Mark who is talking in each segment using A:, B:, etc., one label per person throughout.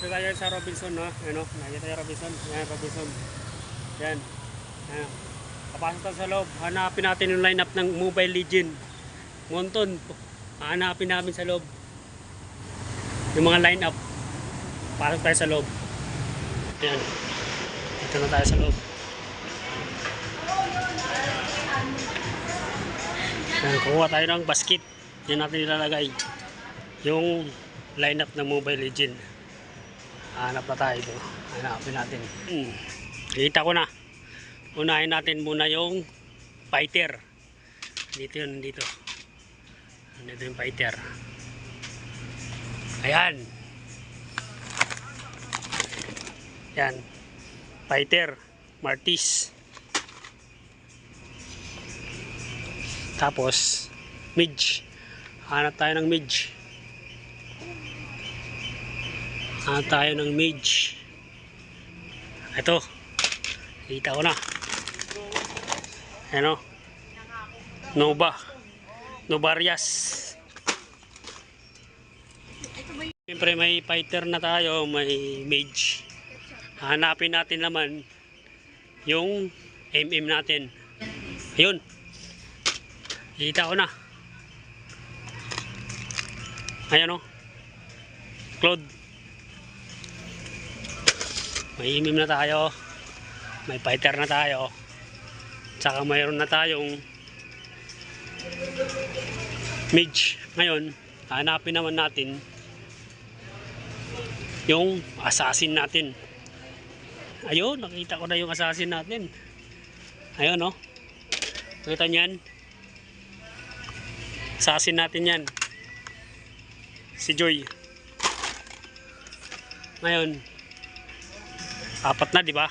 A: Dito tayo sa Robinson, no? Ano? Nakita tayo Robinson. Yan, Robinson. Yan. Yan. Papasok tayo sa loob. Hanapin natin yung lineup ng Mobile Legend. Monton. Hanapin namin sa loob yung mga lineup. Pasok tayo sa loob. Yan. Dito na tayo sa loob. Yan. Kuha tayo ng basket. Yan natin ilalagay yung lineup ng Mobile Legend. Hanap na tayo ito. Hanapin natin. Kita ko na. Unahin natin muna yung fighter. Dito yun, dito. Dito yung fighter. Ayan. Yan. Fighter. Martis. Tapos, midge. Hanap tayo ng midge. Hanap tayo ng midge. Ito. Kita ko na. Ano? Nova. Novarias. Siyempre may fighter na tayo. May mage. Hanapin natin naman yung MM natin. Ayun. Kita ko na. Ayan o. Claude. May MM na tayo. May fighter na tayo. Tsaka mayroon na tayong mage. Ngayon, hanapin naman natin yung assassin natin. Ayun, nakita ko na yung assassin natin. Ayun, no? Nakita niyan? Assassin natin yan. Si Joy. Ngayon, apat na, di ba?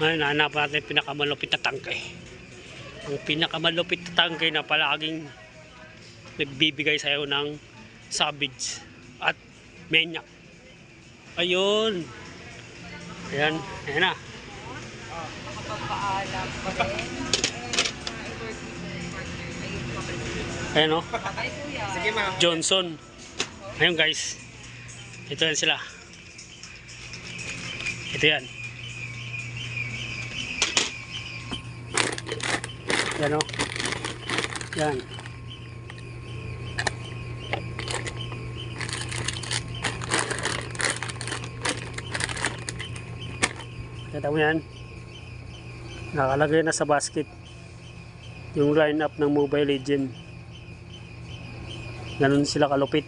A: Ngayon, hanap natin yung pinakamalupit na tangkay. Ang pinakamalupit na tangkay na palaging nagbibigay sa'yo ng savage at maniac. Ayun. Ayan. Ayan na.
B: Nakapagpaalam pa rin.
A: Ayan o.
B: Sige ma'am.
A: Johnson. Ayun guys. Ito yan sila. Ito yan. Yan o. Yan. Kita mo yan. Nakalagay na sa basket yung lineup ng Mobile Legend. Ganun sila kalupit.